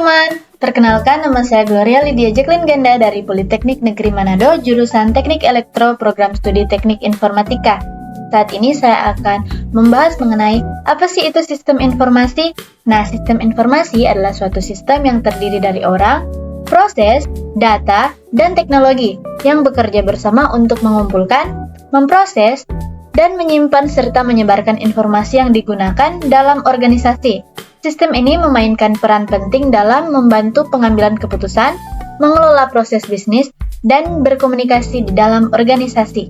teman-teman, perkenalkan nama saya Gloria Lydia Jacqueline Ganda dari Politeknik Negeri Manado, jurusan Teknik Elektro, Program Studi Teknik Informatika. Saat ini saya akan membahas mengenai apa sih itu sistem informasi. Nah, sistem informasi adalah suatu sistem yang terdiri dari orang, proses, data, dan teknologi yang bekerja bersama untuk mengumpulkan, memproses, dan menyimpan serta menyebarkan informasi yang digunakan dalam organisasi. Sistem ini memainkan peran penting dalam membantu pengambilan keputusan, mengelola proses bisnis, dan berkomunikasi di dalam organisasi.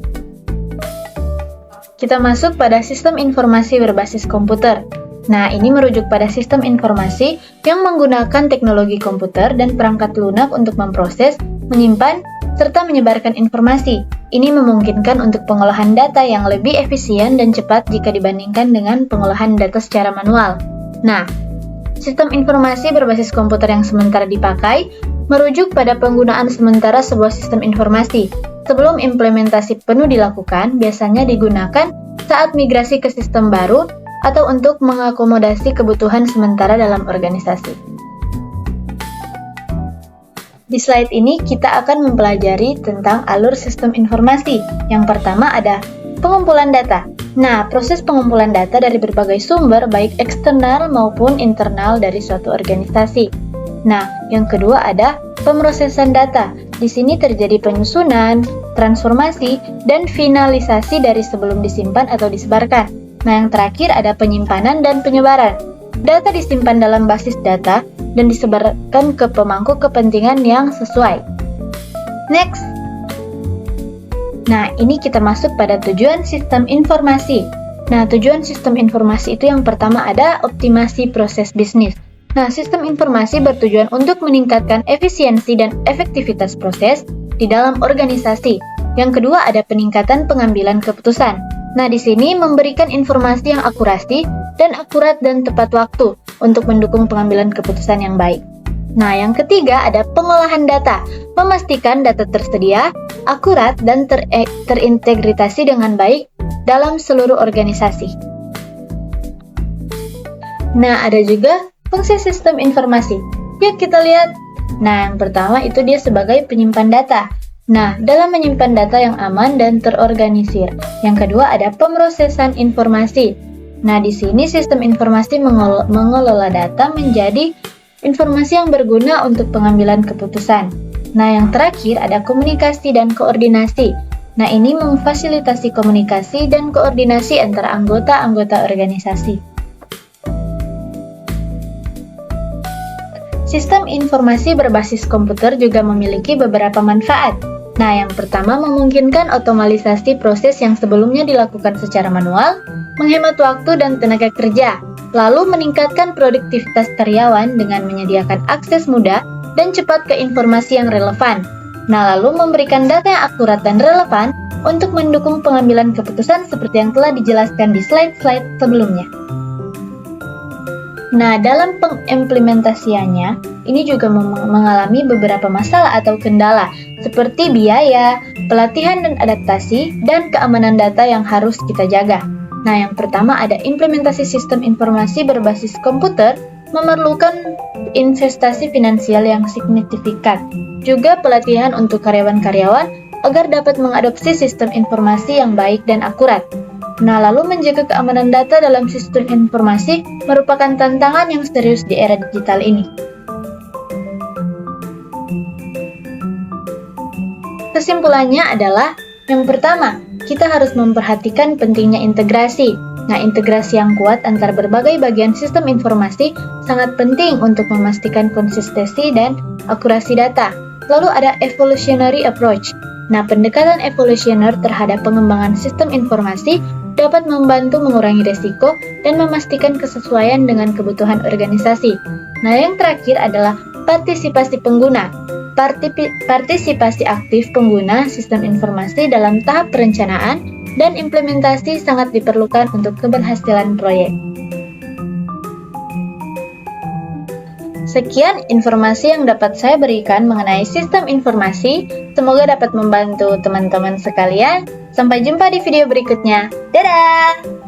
Kita masuk pada sistem informasi berbasis komputer. Nah, ini merujuk pada sistem informasi yang menggunakan teknologi komputer dan perangkat lunak untuk memproses, menyimpan, serta menyebarkan informasi. Ini memungkinkan untuk pengolahan data yang lebih efisien dan cepat jika dibandingkan dengan pengolahan data secara manual. Nah, sistem informasi berbasis komputer yang sementara dipakai merujuk pada penggunaan sementara sebuah sistem informasi. Sebelum implementasi penuh dilakukan, biasanya digunakan saat migrasi ke sistem baru atau untuk mengakomodasi kebutuhan sementara dalam organisasi. Di slide ini kita akan mempelajari tentang alur sistem informasi. Yang pertama ada pengumpulan data. Nah, proses pengumpulan data dari berbagai sumber, baik eksternal maupun internal dari suatu organisasi. Nah, yang kedua ada pemrosesan data. Di sini terjadi penyusunan, transformasi, dan finalisasi dari sebelum disimpan atau disebarkan. Nah, yang terakhir ada penyimpanan dan penyebaran. Data disimpan dalam basis data dan disebarkan ke pemangku kepentingan yang sesuai. Next. Nah, ini kita masuk pada tujuan sistem informasi. Nah, tujuan sistem informasi itu yang pertama ada optimasi proses bisnis. Nah, sistem informasi bertujuan untuk meningkatkan efisiensi dan efektivitas proses di dalam organisasi. Yang kedua ada peningkatan pengambilan keputusan. Nah, di sini memberikan informasi yang akurat dan tepat waktu untuk mendukung pengambilan keputusan yang baik. Nah, yang ketiga ada pengolahan data, memastikan data tersedia, akurat, dan terintegrasi dengan baik dalam seluruh organisasi. Nah, ada juga fungsi sistem informasi. Yuk kita lihat. Nah, yang pertama itu dia sebagai penyimpan data. Nah, dalam menyimpan data yang aman dan terorganisir. Yang kedua ada pemrosesan informasi. Nah, di sini sistem informasi mengelola data menjadi informasi yang berguna untuk pengambilan keputusan. Nah, yang terakhir ada komunikasi dan koordinasi. Nah, ini memfasilitasi komunikasi dan koordinasi antara anggota-anggota organisasi. Sistem informasi berbasis komputer juga memiliki beberapa manfaat. Nah, yang pertama memungkinkan otomatisasi proses yang sebelumnya dilakukan secara manual, menghemat waktu dan tenaga kerja, lalu meningkatkan produktivitas karyawan dengan menyediakan akses mudah dan cepat ke informasi yang relevan. Nah, lalu memberikan data yang akurat dan relevan untuk mendukung pengambilan keputusan seperti yang telah dijelaskan di slide-slide sebelumnya. Nah, dalam pengimplementasiannya, ini juga mengalami beberapa masalah atau kendala, seperti biaya, pelatihan dan adaptasi, dan keamanan data yang harus kita jaga. Nah, yang pertama ada implementasi sistem informasi berbasis komputer, memerlukan investasi finansial yang signifikan. Juga pelatihan untuk karyawan-karyawan agar dapat mengadopsi sistem informasi yang baik dan akurat. Nah, lalu menjaga keamanan data dalam sistem informasi merupakan tantangan yang serius di era digital ini. Kesimpulannya adalah, yang pertama, kita harus memperhatikan pentingnya integrasi. Nah, integrasi yang kuat antar berbagai bagian sistem informasi sangat penting untuk memastikan konsistensi dan akurasi data. Lalu ada evolutionary approach. Nah, pendekatan evolusioner terhadap pengembangan sistem informasi dapat membantu mengurangi risiko dan memastikan kesesuaian dengan kebutuhan organisasi. Nah, yang terakhir adalah partisipasi pengguna. Partisipasi aktif pengguna sistem informasi dalam tahap perencanaan dan implementasi sangat diperlukan untuk keberhasilan proyek. Sekian informasi yang dapat saya berikan mengenai sistem informasi. Semoga dapat membantu teman-teman sekalian. Sampai jumpa di video berikutnya. Dadah!